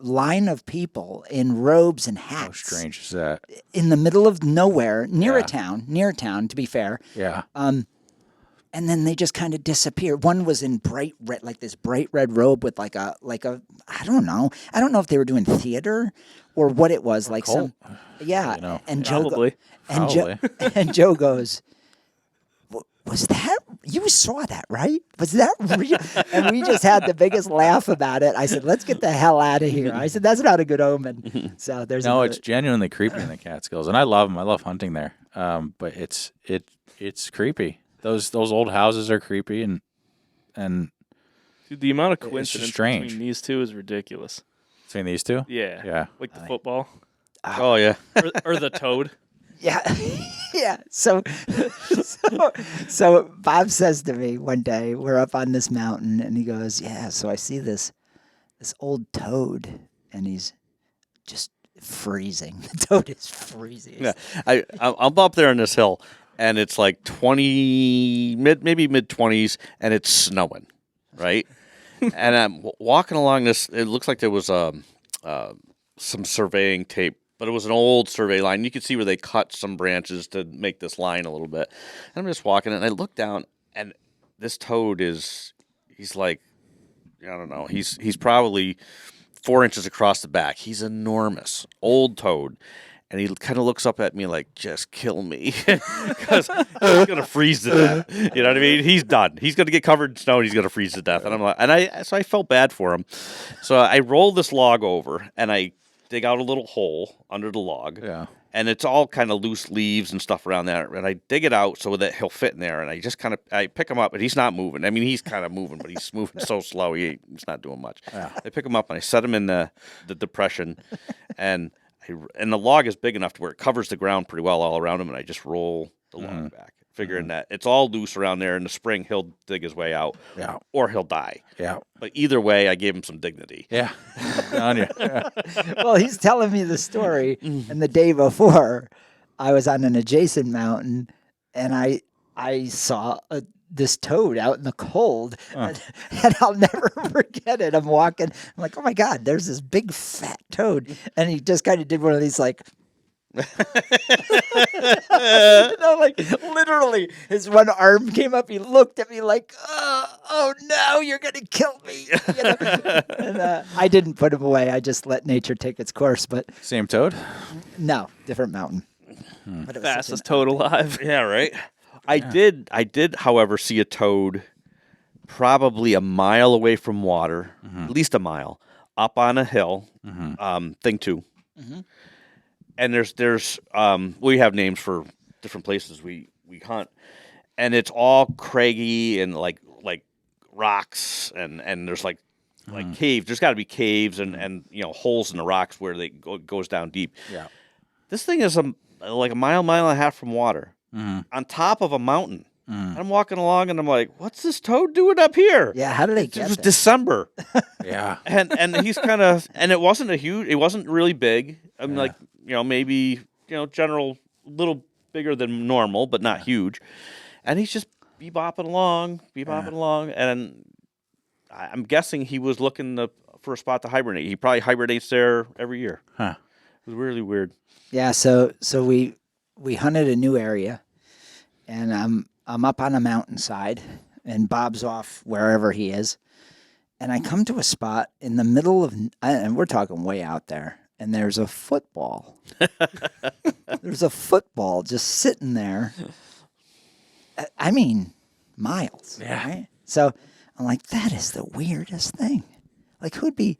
line of people in robes and hats. How strange is that? In the middle of nowhere, near a town, to be fair. Yeah. And then they just kind of disappear. One was in bright red, like this bright red robe with like a I don't know if they were doing theater or what it was, like cult. yeah. You know. And Joe Probably. and Joe goes, was that, you saw that, right? Was that real? And we just had the biggest laugh about it. I said, let's get the hell out of here. I said, that's not a good omen. So there's it's genuinely creepy in the Catskills, and I love them. I love hunting there. But it's creepy. Those old houses are creepy, and Dude, the amount of just coincidence strange. between these two is ridiculous. between these two. Yeah. Like the football. Oh yeah. or the toad. Yeah. Yeah. So Bob says to me one day, we're up on this mountain, and he goes, yeah, so I see this old toad, and he's just freezing. The toad is freezing. Yeah. I'm up there on this hill, and it's like maybe mid-20s, and it's snowing, right? And I'm walking along this. It looks like there was some surveying tape, but it was an old survey line. You could see where they cut some branches to make this line a little bit. And I'm just walking, and I look down, and this toad he's like, I don't know, he's probably 4 inches across the back. He's enormous, old toad. And he kind of looks up at me like, just kill me. Because he's going to freeze to death. You know what I mean? He's done. He's going to get covered in snow and he's going to freeze to death. And I'm like, so I felt bad for him. So I roll this log over and I dig out a little hole under the log. Yeah. And it's all kind of loose leaves and stuff around there. And I dig it out so that he'll fit in there. And I pick him up, and he's not moving. I mean, he's kind of moving, but he's moving so slow. He's not doing much. Yeah. I pick him up and I set him in the depression. And the log is big enough to where it covers the ground pretty well all around him. And I just roll the log back, figuring that it's all loose around there. In the spring, he'll dig his way out. Yeah. Or he'll die. Yeah. But either way, I gave him some dignity. Yeah. On you. Yeah. Well, he's telling me the story, and the day before, I was on an adjacent mountain, and I saw this toad out in the cold, and I'll never forget it. I'm walking, I'm like, oh my God, there's this big fat toad, and he just kind of did one of these like. Like literally, his one arm came up. He looked at me like, "Oh no, you're gonna kill me!" You know? And I didn't put him away. I just let nature take its course. But Same toad? no, different mountain. But it was Fastest toad alive. Yeah, right. I did, however, see a toad probably a mile away from water, at least a mile, up on a hill, thing two. And there's we have names for different places we hunt, and it's all craggy and like rocks, and there's like caves. There's got to be caves and holes in the rocks where they goes down deep. Yeah. This thing is like a mile and a half from water, on top of a mountain. I'm walking along and I'm like, what's this toad doing up here? Yeah, how did they It get was there? December. Yeah. and he's kind of, and it wasn't really big. I mean, maybe, general, little bigger than normal, but not huge. And he's just bebopping along. And I'm guessing he was looking for a spot to hibernate. He probably hibernates there every year. Huh. It was really weird. Yeah, so we hunted a new area, and I'm up on a mountainside, and Bob's off wherever he is, and I come to a spot in the middle of, and we're talking way out there, and there's a football. There's a football just sitting there. I mean, miles. Yeah. Right? So I'm like, that is the weirdest thing. Like, who'd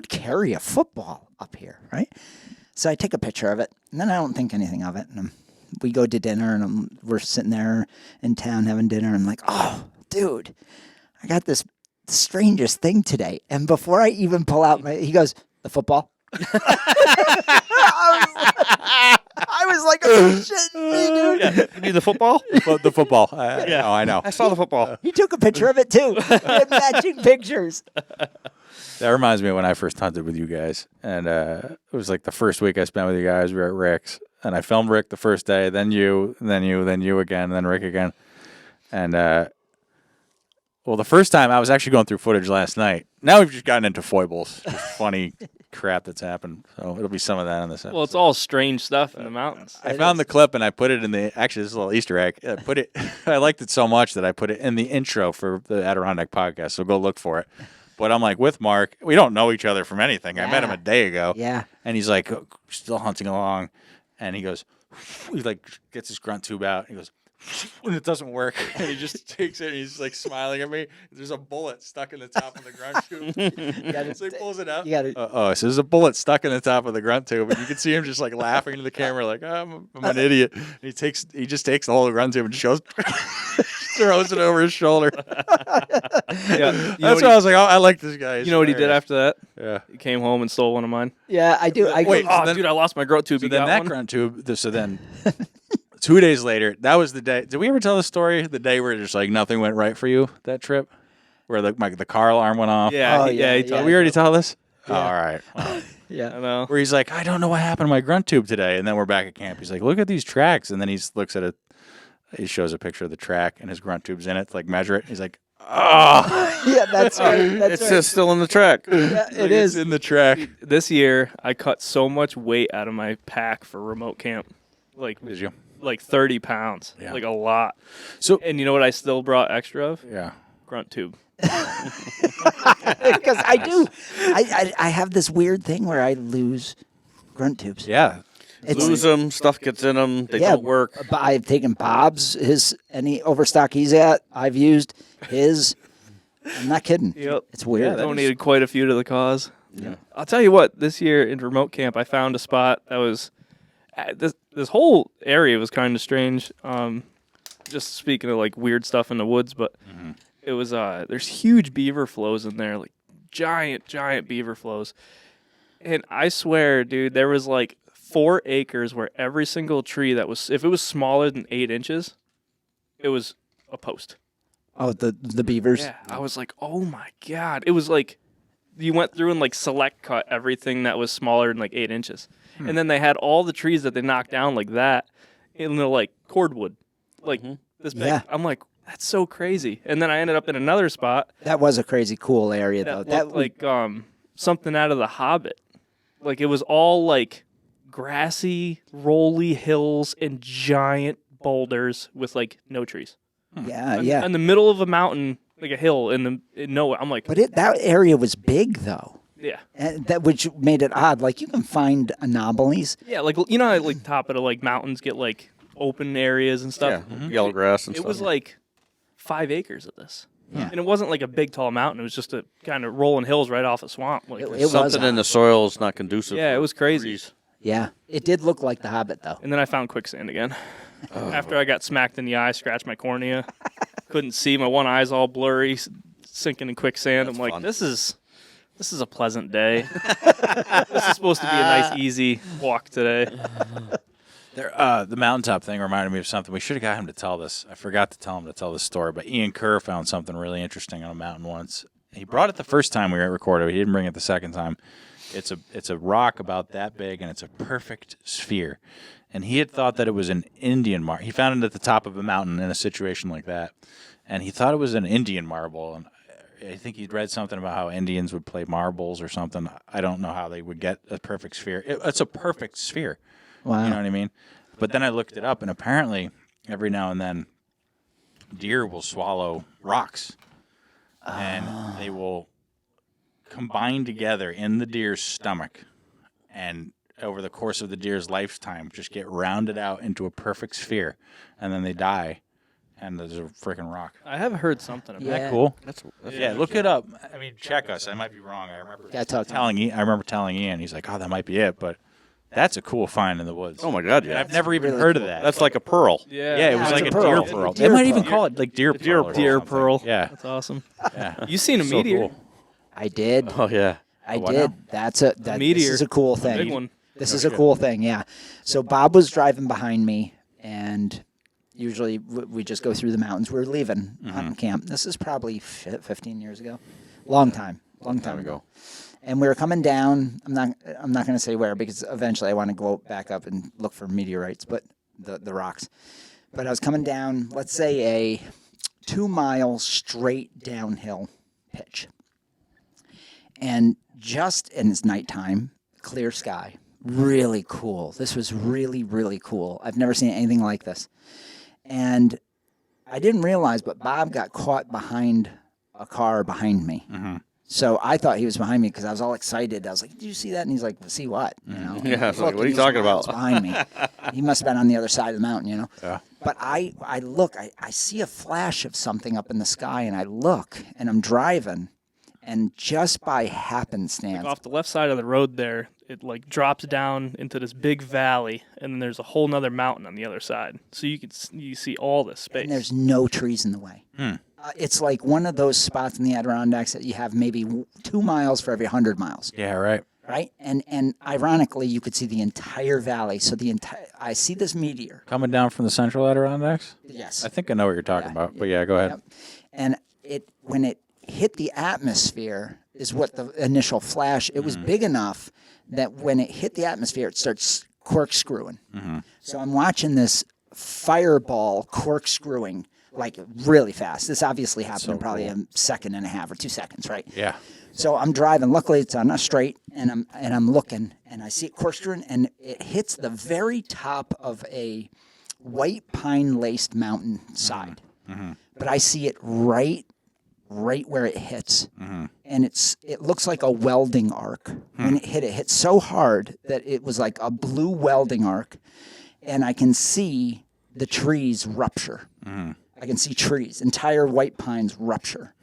carry a football up here, right? So I take a picture of it, and then I don't think anything of it. And we go to dinner, and we're sitting there in town having dinner. And I'm like, oh, dude, I got this strangest thing today. And before I even pull out he goes, the football? I was like, "Oh, shitting me, dude." Yeah, you mean the football? The football. Yeah. Oh, I know. I saw the football. He took a picture of it too. We had matching pictures. That reminds me of when I first hunted with you guys, and it was like the first week I spent with you guys. We were at Rick's, and I filmed Rick the first day, then you, then you again, then Rick again, and well, the first time I was actually going through footage last night. Now we've just gotten into foibles, just funny crap that's happened. So it'll be some of that on this episode. Well, it's all strange stuff in the mountains. I found the clip and I put it in the. Actually, this is a little Easter egg. I put it. I liked it so much that I put it in the intro for the Adirondack podcast. So go look for it. But I'm like with Mark. We don't know each other from anything. I met him a day ago. Yeah. And he's like still hunting along, and he goes. He like gets his grunt tube out. And he goes. And it doesn't work, and he just takes it, and he's like smiling at me. There's a bullet stuck in the top of the grunt tube. So he pulls it out. So there's a bullet stuck in the top of the grunt tube, and you can see him just like laughing to the camera, like, I'm an idiot. And he just takes the whole grunt tube and throws it over his shoulder. Yeah, That's why I was like, I like this guy. You know what he did after that? Yeah. He came home and stole one of mine. Yeah, I do. Dude, I lost my grunt tube. So You then got that one? grunt tube. So then. 2 days later, that was the day. Did we ever tell the story? The day where just like nothing went right for you that trip, where the car alarm went off. Yeah, Oh, he yeah, told yeah. We already tell this. Yeah. Oh, all right. Well, Yeah. I know. where he's like, I don't know what happened to my grunt tube today, and then we're back at camp. He's like, look at these tracks, and then he looks at it. He shows a picture of the track, and his grunt tube's in it to like measure it. He's like, oh, Yeah, that's right. That's It's right. just still in the track. Yeah, it is. in the track. This year, I cut so much weight out of my pack for remote camp. Did you? Like 30 pounds. Yeah. Like a lot. So And you know what I still brought extra of? yeah. Grunt tube. Because I do. I have this weird thing where I lose grunt tubes. Yeah. Lose them, stuff gets in them, they don't work. I've taken Bob's, any overstock he's at, I've used his. I'm not kidding. Yep. It's weird. that Donated quite a few to the cause. Yeah. I'll tell you what, this year in remote camp, I found a spot that was this whole area was kind of strange. Just speaking of like weird stuff in the woods, but it was there's huge beaver flows in there, like giant beaver flows. And I swear, dude, there was like 4 acres where every single tree that was, if it was smaller than 8 inches, it was a post. Oh, the beavers. Yeah, I was like, oh my God. It was like you went through and like select cut everything that was smaller than like 8 inches. And then they had all the trees that they knocked down like that in the like cordwood. Like this big. Yeah. I'm like, that's so crazy. And then I ended up in another spot That was a crazy cool area, though. that looked like something out of The Hobbit. Like it was all like grassy, rolly hills and giant boulders with like no trees. yeah. In the middle of a mountain, like a hill in nowhere. I'm like, But that area was big, though. yeah. And which made it odd. Like, you can find anomalies. Yeah, like you know how like top of the like mountains get like open areas and stuff. Yeah, yellow grass and It stuff. was like 5 acres of this. Yeah. And it wasn't like a big tall mountain. It was just a kind of rolling hills right off a swamp. Like It was something in the soil is not conducive. yeah, for it was crazy. trees. Yeah. It did look like the Hobbit, though. And then I found quicksand again. After I got smacked in the eye, scratched my cornea, couldn't see. My one eye's all blurry, sinking in quicksand. That's I'm like, fun. this is a pleasant day. This is supposed to be a nice, easy walk today. The mountaintop thing reminded me of something. We should have got him to tell this. I forgot to tell him to tell this story, but Ian Kerr found something really interesting on a mountain once. He brought it the first time we recorded. He didn't bring it the second time. It's a rock about that big, and it's a perfect sphere. And he had thought that it was an Indian marble. He found it at the top of a mountain in a situation like that, and he thought it was an Indian marble. And I think he'd read something about how Indians would play marbles or something. I don't know how they would get a perfect sphere. It's a perfect sphere. Wow. You know what I mean? But then I looked it up, and apparently every now and then deer will swallow rocks, and they will combine together in the deer's stomach, and over the course of the deer's lifetime just get rounded out into a perfect sphere, and then they die, and there's a freaking rock. I have heard something about Isn't Yeah. that cool? That's Yeah, look it up. I mean, check us. I might be wrong. I remember Yeah, talk to I remember telling Ian. He's like, "Oh, that might be it," but that's a cool find in the woods. Oh my God, And yeah. I've never even really heard cool. of that. That's like a pearl. Yeah, it was it's like a a pearl. deer pearl. Deer They might even pearl. call it like deer pearl. or Deer something. pearl. Yeah. That's awesome. Yeah. You seen a So meteor? cool. I did. Oh yeah. I what did. now? This meteor. is a cool Big thing. one. This is a cool thing, yeah. So Bob was driving behind me, and usually we just go through the mountains. We're leaving hunting camp. This is probably 15 years ago. Long time ago. And we were coming down. I'm not going to say where because eventually I want to go back up and look for meteorites, but the rocks. But I was coming down, let's say a 2 mile straight downhill pitch. And it's nighttime, clear sky. Really cool. This was really, really cool. I've never seen anything like this. And I didn't realize, but Bob got caught behind a car behind me. Mm-hmm. So I thought he was behind me because I was all excited. I was like, "Did you see that?" And he's like, "See what?" You know? Yeah. I was like, what are you talking about? Behind me. He must have been on the other side of the mountain, you know. Yeah. But I look. I see a flash of something up in the sky, and I look, and I'm driving, and just by happenstance, Off the left side of the road there, it like drops down into this big valley, and then there's a whole nother mountain on the other side. So you see all this space. and there's no trees in the way. It's like one of those spots in the Adirondacks that you have maybe 2 miles for every 100 miles. Yeah, right. Right? And ironically, you could see the entire valley. So I see this meteor. Coming down from the central Adirondacks? Yes. I think I know what you're talking about, but yeah, go ahead. Yep. And when it hit the atmosphere is what the initial flash, it was big enough that when it hit the atmosphere, it starts corkscrewing. Mm-hmm. So I'm watching this fireball corkscrewing like really fast. This obviously happened in probably a second and a half or 2 seconds, right? Yeah. So I'm driving. Luckily, it's on a straight, and I'm looking, and I see it corkscrewing, and it hits the very top of a white pine laced mountain side. Mm-hmm. But I see it right where it hits, and it looks like a welding arc. When it hit so hard that it was like a blue welding arc, and I can see the trees rupture. I can see trees, entire white pines rupture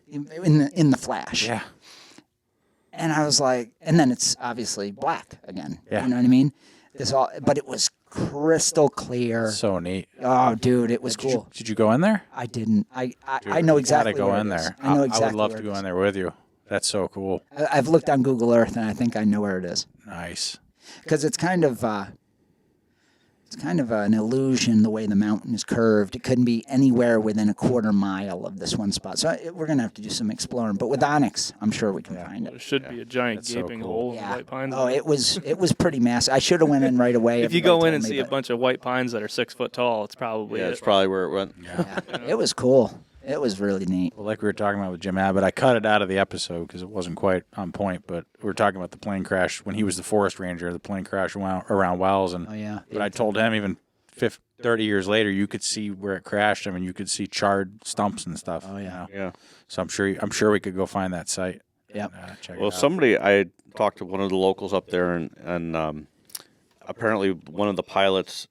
in the flash. Yeah. And I was like, and then it's obviously black again. Yeah. You know what I mean? But it was crystal clear. So neat. Oh, dude, it was cool. Did you go in there? I didn't. I Dude, know exactly you gotta go where in it is. there. I know exactly I would love where to it go is. in there with you. That's so cool. I've looked on Google Earth, and I think I know where it is. Nice. Because it's kind of an illusion the way the mountain is curved. It couldn't be anywhere within a quarter mile of this one spot. So we're going to have to do some exploring. But with Onyx, I'm sure we can find There it. should be a giant That's so gaping cool. hole in Yeah. white pines. Oh, it was pretty massive. I should have went in right away. If you go in Everybody and told me, see a but- bunch of white pines that are 6 foot tall, it's probably Yeah, it. that's probably where it went. Yeah, it was cool. It was really neat. Well, like we were talking about with Jim Abbott, I cut it out of the episode because it wasn't quite on point. But we were talking about the plane crash when he was the forest ranger. The plane crash around Wells, and Oh, yeah. But I told him even 30 years later, you could see where it crashed. I mean, you could see charred stumps and stuff. Oh, yeah. Yeah. So I'm sure we could go find that site. Yep. And, check Well, it out. somebody, I talked to one of the locals up there, and apparently one of the pilots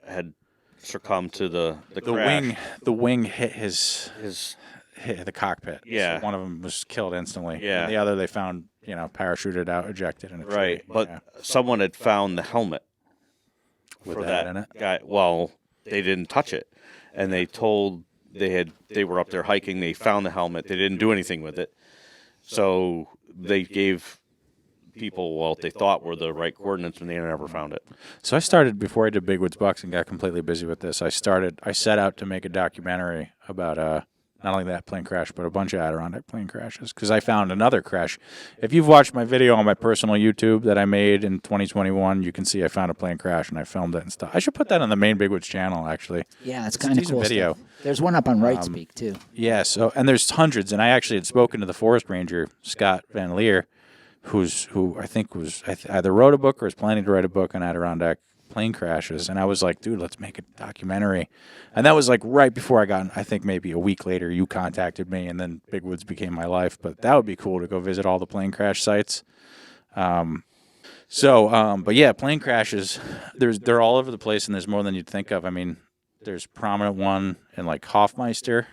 had succumbed to the crash. The wing hit hit the cockpit. Yeah. So one of them was killed instantly. Yeah. And the other they found, parachuted out, ejected in a tree. Right, but Yeah. someone had found the helmet With for that that in it? guy. Well, they didn't touch it, and they told they were up there hiking. They found the helmet. They didn't do anything with it, so they gave people what they thought were the right coordinates, and they never found it. So I started before I did Big Woods Bucks and got completely busy with this. I set out to make a documentary about not only that plane crash, but a bunch of Adirondack plane crashes because I found another crash. If you've watched my video on my personal YouTube that I made in 2021, you can see I found a plane crash and I filmed it and stuff. I should put that on the main Big Woods channel actually. Yeah, it's It's a kind of decent cool video. stuff. There's one up on Right Speak, too. Yeah, so and there's hundreds, and I actually had spoken to the forest ranger Scott Van Leer, who I think was either wrote a book or is planning to write a book on Adirondack plane crashes, and I was like, dude, let's make a documentary, and that was like right before I think maybe a week later you contacted me, and then Big Woods became my life. But that would be cool to go visit all the plane crash sites. But yeah, plane crashes, they're all over the place, and there's more than you'd think of. I mean, there's a prominent one in like Hoffmeister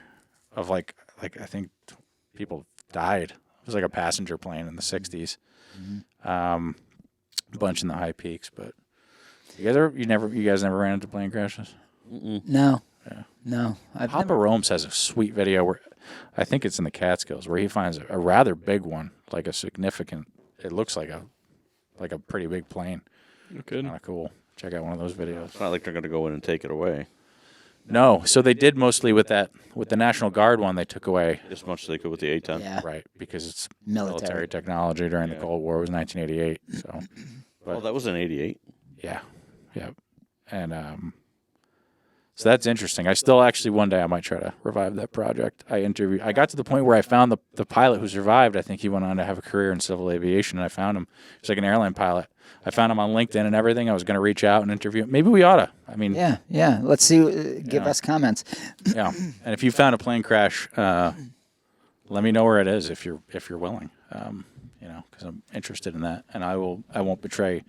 of like I think people died. It was like a passenger plane in the 60s. A bunch in the high peaks, but you guys never ran into plane crashes? No. Yeah. No. Papa Rome's has a sweet video where I think it's in the Catskills where he finds a rather big one, like a significant. It looks like a pretty big plane. Good. Kind of cool. Check out one of those videos. It's not like they're going to go in and take it away. No, so they did mostly with the National Guard one. They took away As much as they could with the A-10. Yeah. right because it's Military. technology during the Cold War. It was 1988. So, Well, that was in 88. yeah, and so that's interesting. I still actually one day I might try to revive that project. I got to the point where I found the pilot who survived. I think he went on to have a career in civil aviation, and I found him. He's like an airline pilot. I found him on LinkedIn and everything. I was going to reach out and interview him. Maybe we oughta. I mean, Yeah. Let's see. Give us comments. yeah. And if you found a plane crash, let me know where it is if you're willing. Because I'm interested in that, and I won't betray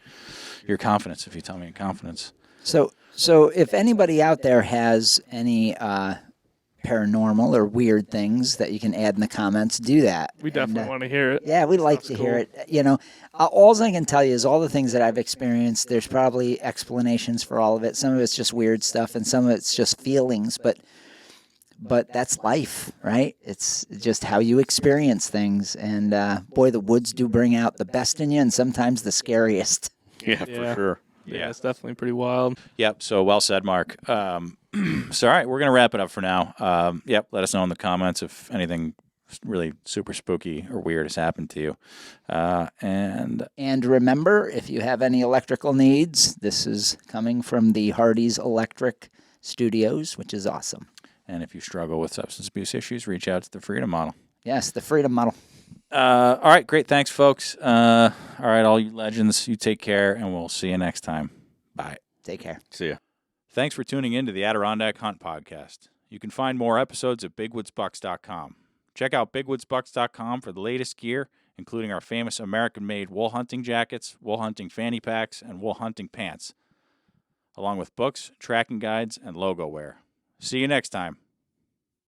your confidence if you tell me in confidence. So if anybody out there has any paranormal or weird things that you can add in the comments, do that. We definitely want to hear it. Yeah, we'd like to hear it. All I can tell you is all the things that I've experienced, there's probably explanations for all of it. Some of it's just weird stuff, and some of it's just feelings, but that's life, right? It's just how you experience things. And, boy, the woods do bring out the best in you and sometimes the scariest. Yeah, for sure. Yeah, it's definitely pretty wild. Yep. So well said, Mark. So all right, we're gonna wrap it up for now. Yep. Let us know in the comments if anything really super spooky or weird has happened to you. And remember, if you have any electrical needs, this is coming from the Hardy's Electric Studios, which is awesome. And if you struggle with substance abuse issues, reach out to the Freedom Model. Yes, the Freedom Model. All right, great. Thanks, folks. All right, all you legends, you take care, and we'll see you next time. Bye. Take care. See ya. Thanks for tuning in to the Adirondack Hunt Podcast. You can find more episodes at bigwoodsbucks.com. Check out bigwoodsbucks.com for the latest gear, including our famous American-made wool hunting jackets, wool hunting fanny packs, and wool hunting pants, along with books, tracking guides, and logo wear. See you next time.